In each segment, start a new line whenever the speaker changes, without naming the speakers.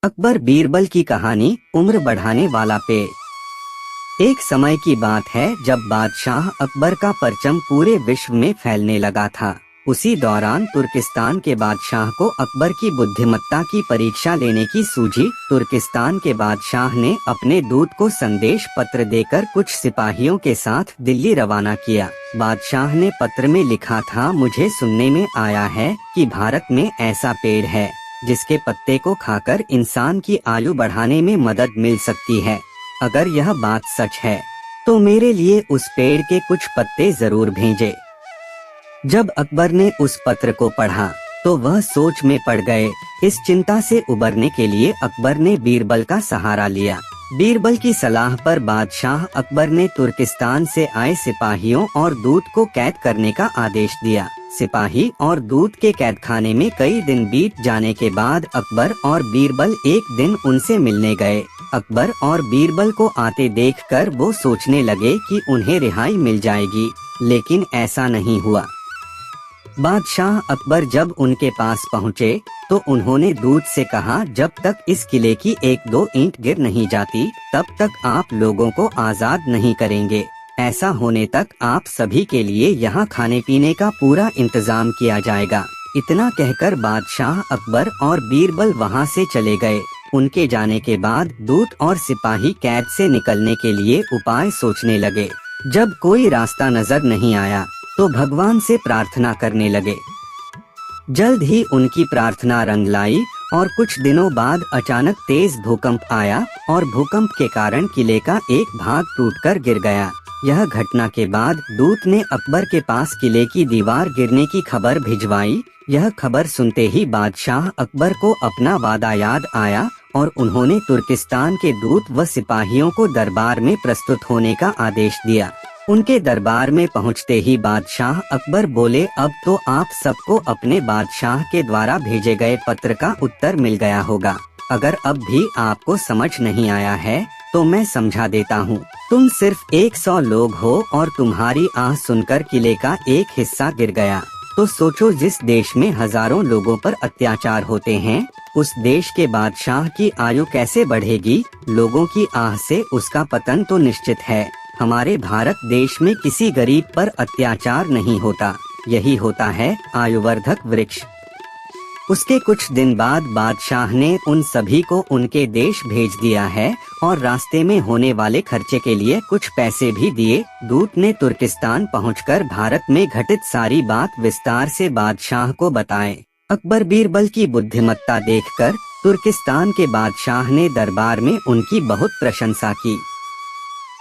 अकबर बीरबल की कहानी, उम्र बढ़ाने वाला पेड़। एक समय की बात है जब बादशाह अकबर का परचम पूरे विश्व में फैलने लगा था। उसी दौरान तुर्किस्तान के बादशाह को अकबर की बुद्धिमत्ता की परीक्षा लेने की सूझी। तुर्किस्तान के बादशाह ने अपने दूत को संदेश पत्र देकर कुछ सिपाहियों के साथ दिल्ली रवाना किया। बादशाह ने पत्र में लिखा था, मुझे सुनने में आया है कि भारत में ऐसा पेड़ है जिसके पत्ते को खाकर इंसान की आयु बढ़ाने में मदद मिल सकती है। अगर यह बात सच है तो मेरे लिए उस पेड़ के कुछ पत्ते जरूर भेजें। जब अकबर ने उस पत्र को पढ़ा तो वह सोच में पड़ गए। इस चिंता से उबरने के लिए अकबर ने बीरबल का सहारा लिया। बीरबल की सलाह पर बादशाह अकबर ने तुर्किस्तान से आए सिपाहियों और दूत को कैद करने का आदेश दिया। सिपाही और दूत के कैदखाने में कई दिन बीत जाने के बाद अकबर और बीरबल एक दिन उनसे मिलने गए। अकबर और बीरबल को आते देखकर वो सोचने लगे कि उन्हें रिहाई मिल जाएगी, लेकिन ऐसा नहीं हुआ। बादशाह अकबर जब उनके पास पहुँचे तो उन्होंने दूत से कहा, जब तक इस किले की एक दो ईंट गिर नहीं जाती तब तक आप लोगों को आजाद नहीं करेंगे। ऐसा होने तक आप सभी के लिए यहाँ खाने पीने का पूरा इंतजाम किया जाएगा। इतना कहकर बादशाह अकबर और बीरबल वहाँ से चले गए। उनके जाने के बाद दूत और सिपाही कैद से निकलने के लिए उपाय सोचने लगे। जब कोई रास्ता नजर नहीं आया तो भगवान से प्रार्थना करने लगे। जल्द ही उनकी प्रार्थना रंग लाई और कुछ दिनों बाद अचानक तेज भूकंप आया और भूकंप के कारण किले का एक भाग टूटकर गिर गया। यह घटना के बाद दूत ने अकबर के पास किले की दीवार गिरने की खबर भिजवाई। यह खबर सुनते ही बादशाह अकबर को अपना वादा याद आया और उन्होंने तुर्किस्तान के दूत व सिपाहियों को दरबार में प्रस्तुत होने का आदेश दिया। उनके दरबार में पहुंचते ही बादशाह अकबर बोले, अब तो आप सबको अपने बादशाह के द्वारा भेजे गए पत्र का उत्तर मिल गया होगा। अगर अब भी आपको समझ नहीं आया है तो मैं समझा देता हूँ। तुम सिर्फ 100 लोग हो और तुम्हारी आह सुनकर किले का एक हिस्सा गिर गया। तो सोचो, जिस देश में हजारों लोगों पर अत्याचार होते हैं उस देश के बादशाह की आयु कैसे बढ़ेगी। लोगों की आह से उसका पतन तो निश्चित है। हमारे भारत देश में किसी गरीब पर अत्याचार नहीं होता, यही होता है आयुवर्धक वृक्ष। उसके कुछ दिन बाद बादशाह ने उन सभी को उनके देश भेज दिया है और रास्ते में होने वाले खर्चे के लिए कुछ पैसे भी दिए। दूत ने तुर्किस्तान पहुंचकर भारत में घटित सारी बात विस्तार से बादशाह को बताए। अकबर बीरबल की बुद्धिमत्ता देखकर तुर्किस्तान के बादशाह ने दरबार में उनकी बहुत प्रशंसा की।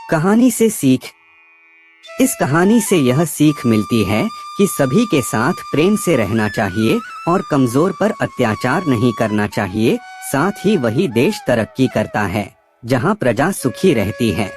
कहानी से सीख। इस कहानी से यह सीख मिलती है कि सभी के साथ प्रेम से रहना चाहिए और कमजोर पर अत्याचार नहीं करना चाहिए। साथ ही वही देश तरक्की करता है जहां प्रजा सुखी रहती है।